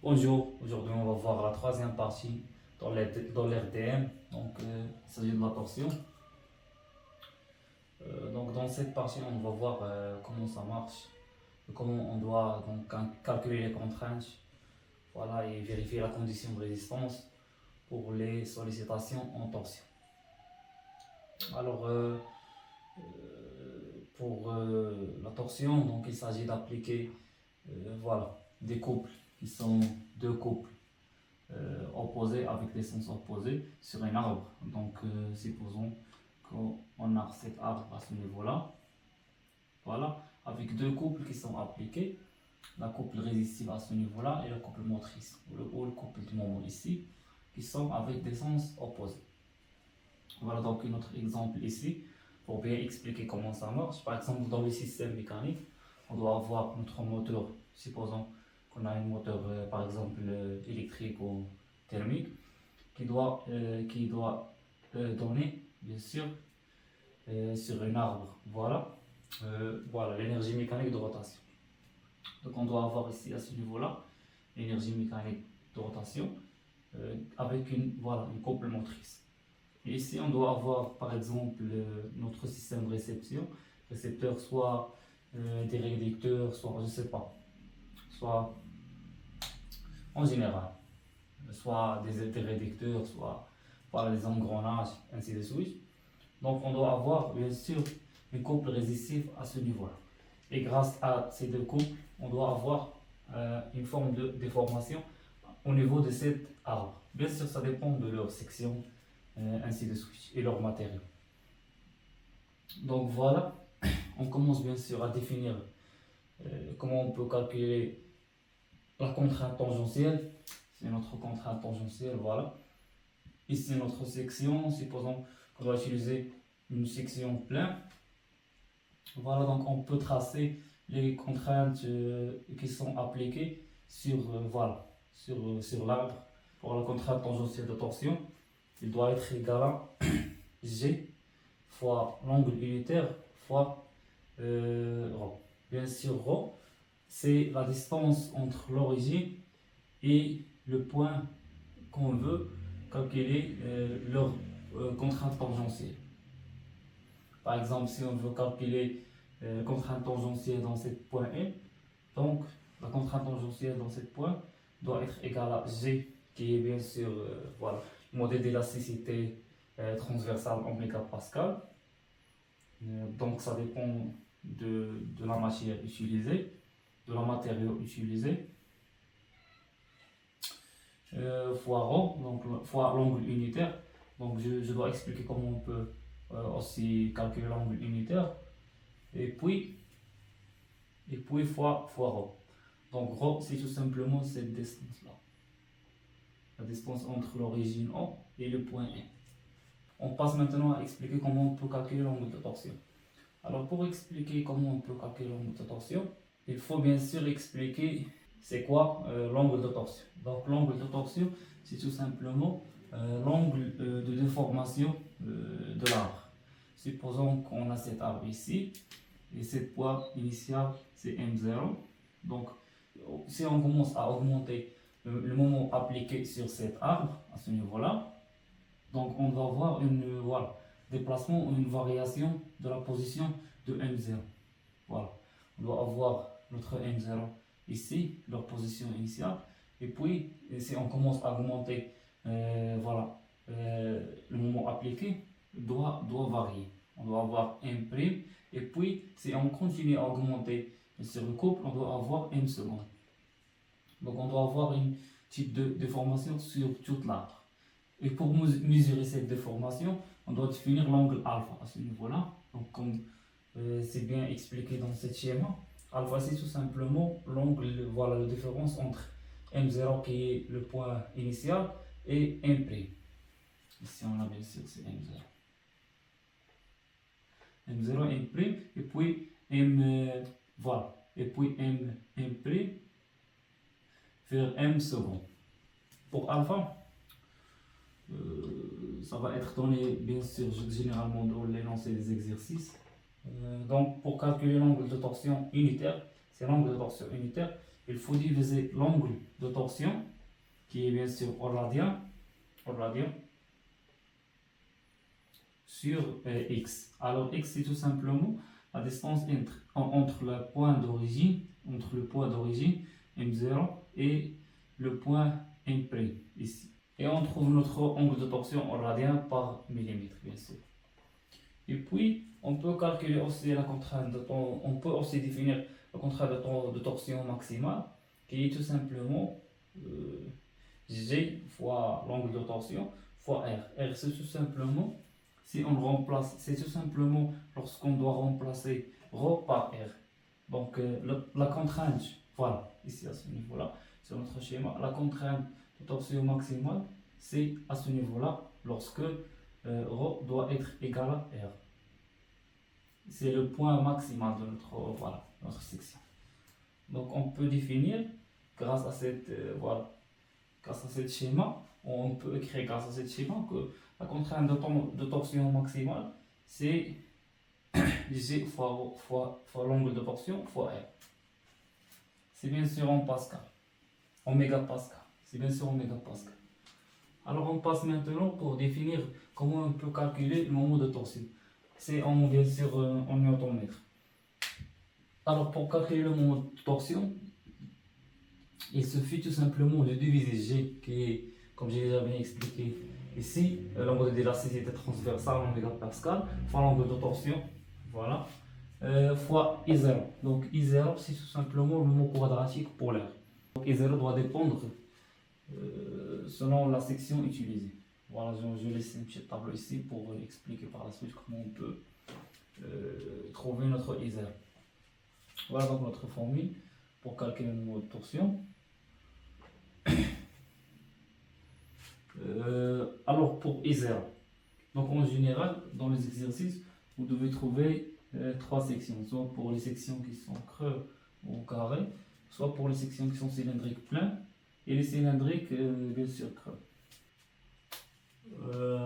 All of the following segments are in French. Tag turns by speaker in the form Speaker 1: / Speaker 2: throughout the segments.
Speaker 1: Bonjour, aujourd'hui on va voir la troisième partie dans l'RDM, donc il s'agit de la torsion. Donc dans cette partie on va voir comment ça marche, comment on doit donc calculer les contraintes, voilà, et vérifier la condition de résistance pour les sollicitations en torsion. Alors pour la torsion, donc il s'agit d'appliquer voilà, des couples qui sont deux couples opposés avec des sens opposés sur un arbre. Donc supposons qu'on a cet arbre à ce niveau-là, voilà, avec deux couples qui sont appliqués, la couple résistive à ce niveau-là et la couple motrice, ou le couple du moment ici, qui sont avec des sens opposés. Voilà donc un autre exemple ici, pour bien expliquer comment ça marche. Par exemple, dans le système mécanique, on doit avoir notre moteur, supposons qu'on a un moteur par exemple électrique ou thermique, qui doit donner, bien sûr, sur un arbre, voilà, voilà l'énergie mécanique de rotation. Donc on doit avoir ici à ce niveau-là l'énergie mécanique de rotation avec une couple motrice. Et ici on doit avoir par exemple notre système de récepteur, soit des réducteurs, soit je sais pas, soit en général, soit des réducteurs, soit par des engrenages, ainsi de suite. Donc on doit avoir bien sûr une couple résistive à ce niveau-là. Et grâce à ces deux couples, on doit avoir une forme de déformation au niveau de cet arbre. Bien sûr, ça dépend de leur section, ainsi de suite, et leur matériau. Donc voilà, on commence bien sûr à définir comment on peut calculer la contrainte tangentielle. C'est notre contrainte tangentielle, voilà. Ici notre section, supposons qu'on doit utiliser une section pleine. Voilà, donc on peut tracer les contraintes qui sont appliquées sur, voilà, sur l'arbre. Pour la contrainte tangentielle de torsion, il doit être égal à G fois l'angle unitaire fois ρ. Bien sûr, ρ, c'est la distance entre l'origine et le point qu'on veut calculer leur contrainte tangentielle. Par exemple, si on veut calculer contrainte tangentielle dans ce point M, donc la contrainte tangentielle dans ce point doit être égale à G, qui est bien sûr voilà, le modèle d'élasticité transversale en mégapascal. Donc ça dépend de la matière utilisée, de la matériau utilisé, fois ρ, donc fois l'angle unitaire. Donc je dois expliquer comment on peut aussi calculer l'angle unitaire, et puis fois ρ. Donc ρ, c'est tout simplement cette distance là, la distance entre l'origine O et le point M. On passe maintenant à expliquer comment on peut calculer l'angle de torsion. Alors pour expliquer comment on peut calculer l'angle de torsion, il faut bien sûr expliquer c'est quoi l'angle de torsion. Donc l'angle de torsion, c'est tout simplement l'angle de déformation de l'arbre. Supposons qu'on a cet arbre ici, et cette poids initiale c'est M0. Donc si on commence à augmenter le moment appliqué sur cet arbre, à ce niveau-là, donc on va avoir voilà, déplacement ou une variation de la position de M0. Voilà, on doit avoir notre M0 ici, leur position initiale, et puis si on commence à augmenter voilà, le moment appliqué doit varier. On doit avoir M', et puis si on continue à augmenter sur le couple, on doit avoir M seconde. Donc on doit avoir une type de déformation sur toute l'arbre. Et pour mesurer cette déformation, on doit définir l'angle alpha à ce niveau-là. Donc comme c'est bien expliqué dans ce schéma, alpha c'est tout simplement l'angle, voilà, la différence entre M0 qui est le point initial et M'. Ici on a bien sûr c'est M0. M0, M', et puis M, voilà, et puis M' vers M second. Pour alpha, ça va être donné bien sûr généralement dans l'énoncé des exercices. Donc pour calculer l'angle de torsion unitaire, c'est l'angle de torsion unitaire, il faut diviser l'angle de torsion, qui est bien sûr au radien, sur x. Alors x, c'est tout simplement la distance entre le point d'origine, M0 et le point M', ici. Et on trouve notre angle de torsion au radien par millimètre, bien sûr. Et puis, on peut calculer aussi la contrainte on peut aussi définir la contrainte de torsion maximale, qui est tout simplement G fois l'angle de torsion fois R. R, c'est tout simplement, si on remplace, c'est tout simplement lorsqu'on doit remplacer ρ par R. Donc, la contrainte, voilà, ici à ce niveau-là, sur notre schéma, la contrainte de torsion maximale, c'est à ce niveau-là, lorsque ρ doit être égal à R. C'est le point maximal de notre section. Donc on peut définir, grâce à ce schéma, on peut écrire grâce à ce schéma que la contrainte de torsion maximale, c'est G fois l'angle de torsion fois R. C'est bien sûr en pascal, en mégapascal. C'est bien sûr en mégapascal. Alors on passe maintenant pour définir comment on peut calculer le moment de torsion. C'est bien sûr en newton-mètre. Alors pour calculer le moment de torsion, il suffit tout simplement de diviser G, qui est, comme j'ai déjà bien expliqué ici, l'angle d'élasticité transversale en mégapascal, fois l'angle de torsion, voilà, fois I0. Donc I0, c'est tout simplement le moment quadratique polaire. Donc I0 doit dépendre selon la section utilisée. Voilà, je laisse un petit tableau ici pour expliquer par la suite comment on peut trouver notre I0. Voilà donc notre formule pour calculer le moment de torsion. Alors pour I0, donc en général dans les exercices vous devez trouver trois sections, soit pour les sections qui sont creux ou carrés, soit pour les sections qui sont cylindriques pleins et les cylindriques bien sûr creux.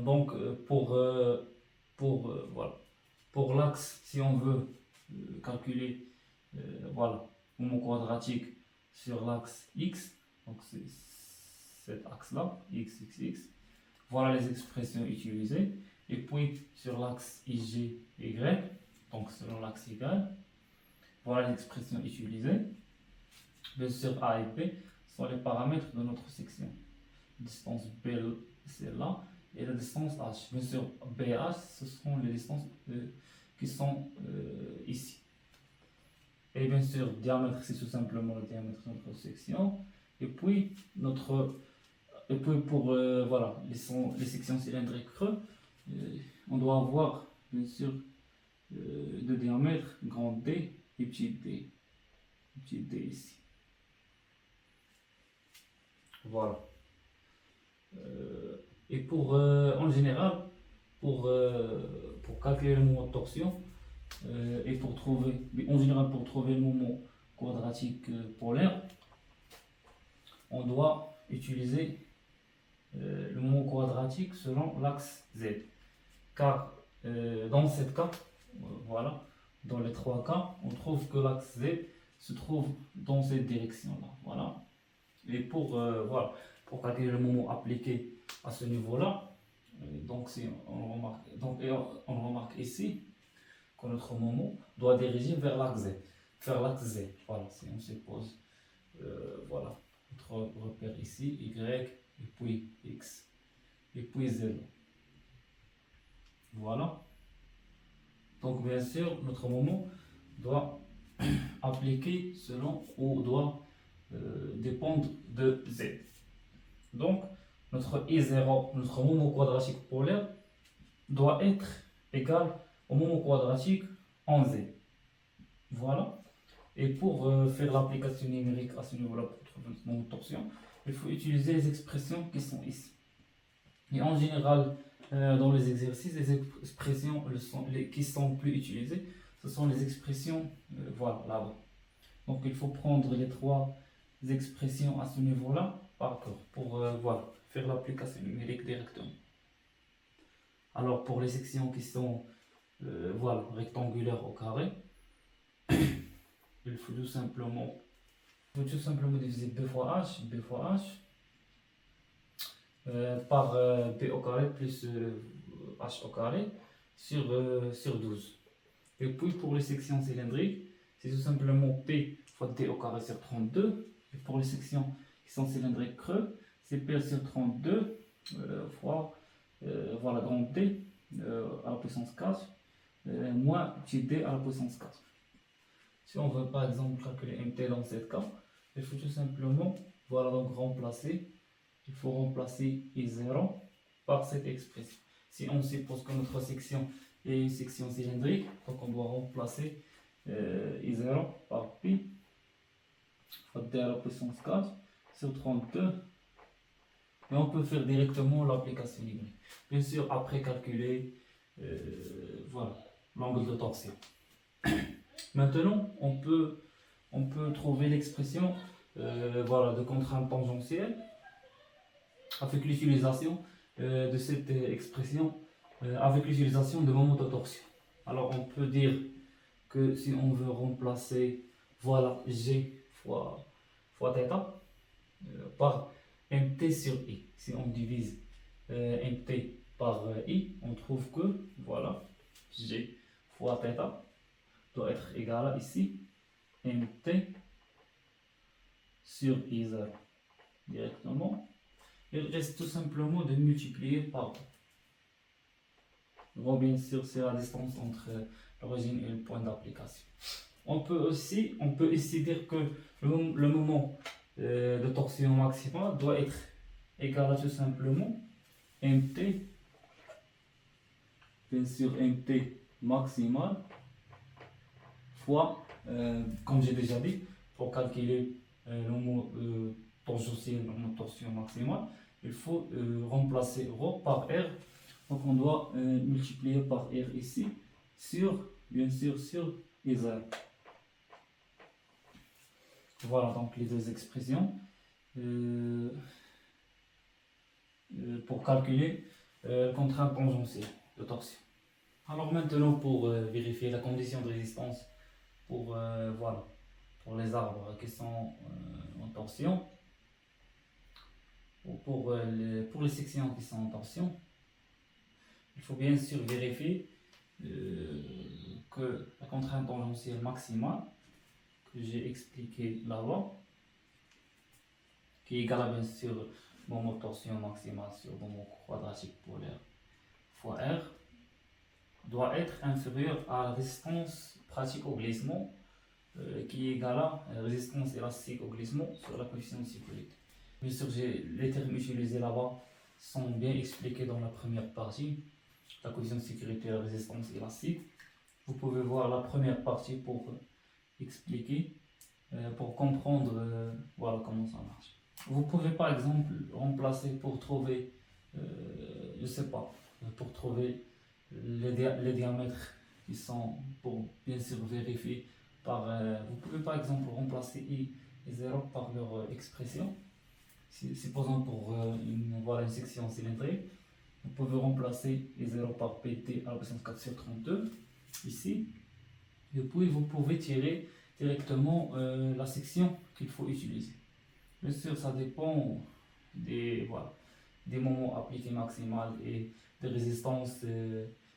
Speaker 1: Donc voilà, pour l'axe, si on veut calculer voilà, moment quadratique sur l'axe x, donc c'est cet axe là, x, x, x, voilà les expressions utilisées. Et puis sur l'axe ig, y, donc selon l'axe y, voilà les expressions utilisées. Bien sûr a et b sont les paramètres de notre section. Distance b, c'est là, et la distance h. Bien sûr bh, ce sont les distances qui sont ici. Et bien sûr, diamètre, c'est tout simplement le diamètre de notre section. Et puis pour voilà, les sections cylindriques creux, on doit avoir bien sûr de diamètre grand D et petit d. Petit d ici. Voilà. Et en général, pour calculer le moment de torsion, et pour trouver le moment quadratique polaire, on doit utiliser le moment quadratique selon l'axe Z. Car dans cet cas, voilà, dans les trois cas, on trouve que l'axe Z se trouve dans cette direction-là. Voilà. Et pour calculer le moment appliqué à ce niveau-là, donc on remarque ici que notre moment doit diriger vers l'axe Z. Voilà, si on se pose, voilà, notre repère ici, Y, et puis X, et puis Z. Voilà. Donc bien sûr, notre moment doit appliquer selon ou doit dépendre de Z. Donc notre I0, notre moment quadratique polaire, doit être égal au moment quadratique en Z. Voilà. Et pour faire l'application numérique à ce niveau-là, pour trouver notre moment de torsion, il faut utiliser les expressions qui sont ici. Et en général, dans les exercices, les expressions qui sont plus utilisées, ce sont les expressions voilà, là-bas. Donc il faut prendre les trois expressions à ce niveau-là par cœur pour voilà, faire l'application numérique directement. Alors pour les sections qui sont voilà, rectangulaires au carré, il faut tout simplement Je vais tout simplement diviser B fois H par B au carré plus H au carré sur 12. Et puis pour les sections cylindriques, c'est tout simplement P fois D au carré sur 32. Et pour les sections qui sont cylindriques creux, c'est P sur 32 fois voilà, grand D à la puissance 4 moins petit d à la puissance 4. Si on veut par exemple calculer mt dans ce cas, il faut tout simplement voilà, donc remplacer. Il faut remplacer I0 par cette expression. Si on suppose que notre section est une section cylindrique, donc on doit remplacer I0 par pi fois d à la puissance 4 sur 32. Et on peut faire directement l'application numérique. Bien sûr, après calculer voilà, l'angle de torsion. Maintenant, on peut trouver l'expression voilà, de contrainte tangentielle avec l'utilisation de cette expression avec l'utilisation de moment de torsion. Alors on peut dire que si on veut remplacer voilà G fois θ par mt sur I, si on divise mt par I, on trouve que voilà G fois θ doit être égal à ici mt sur I0 directement. Il reste tout simplement de multiplier par. Bon, bien sûr, c'est la distance entre l'origine et le point d'application. On peut ici dire que le moment de torsion maximale doit être égal à tout simplement mt, bien sûr mt maximal fois, comme j'ai déjà dit, pour calculer le moment tangentiel, le moment de torsion maximale, il faut remplacer ρ par R. Donc on doit multiplier par R ici sur, bien sûr, sur I0. Voilà donc les deux expressions pour calculer contrainte tangentielle de torsion. Alors maintenant pour vérifier la condition de résistance pour, voilà, pour les arbres qui sont en torsion, ou pour les sections qui sont en torsion, il faut bien sûr vérifier que la contrainte tangentielle maximale que j'ai expliqué là-bas, qui est égale à bien sûr moment de torsion maximale sur moment quadratique polaire fois R, doit être inférieure à la résistance pratique au glissement qui est égale à la résistance élastique au glissement sur la coefficient de sécurité. Bien sûr, les termes utilisés là-bas sont bien expliqués dans la première partie, la coefficient de sécurité et la résistance élastique. Vous pouvez voir la première partie pour expliquer, pour comprendre voilà comment ça marche. Vous pouvez par exemple remplacer pour trouver, je ne sais pas, pour trouver les diamètres qui sont, pour bien sûr vérifier, vous pouvez par exemple remplacer I et 0 par leur expression. Supposons pour une section cylindrique, vous pouvez remplacer I0 par PT à la puissance 4 sur 32 ici, et puis vous pouvez tirer directement la section qu'il faut utiliser. Bien sûr, ça dépend des moments appliqués maximales et des résistances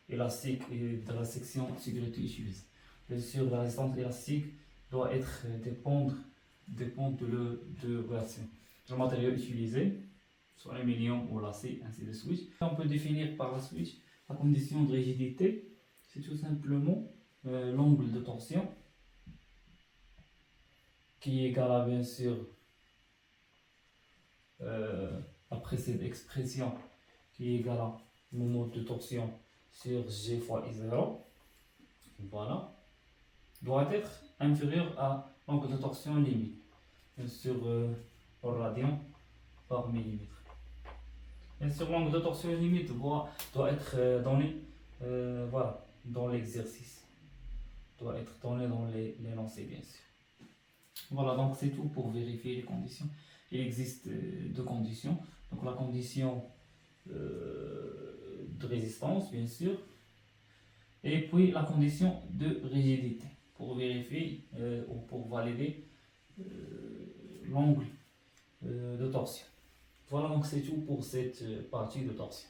Speaker 1: élastiques et de la section de sécurité utilisée. Bien sûr, la résistance élastique doit dépendre de le matériau utilisé, soit l'aluminium ou l'acier, ainsi de suite. On peut définir par la suite la condition de rigidité, c'est tout simplement l'angle de torsion qui est égal à bien sûr après cette expression qui est égal à moment de torsion sur G fois I0, voilà, doit être inférieur à l'angle de torsion limite, bien sûr au radian par millimètre. Bien sûr, l'angle de torsion limite doit être donné voilà, dans l'exercice, doit être donné dans les lancers, bien sûr. Voilà, donc c'est tout pour vérifier les conditions. Il existe deux conditions, donc la condition de résistance, bien sûr, et puis la condition de rigidité, pour vérifier ou pour valider l'angle de torsion. Voilà, donc c'est tout pour cette partie de torsion.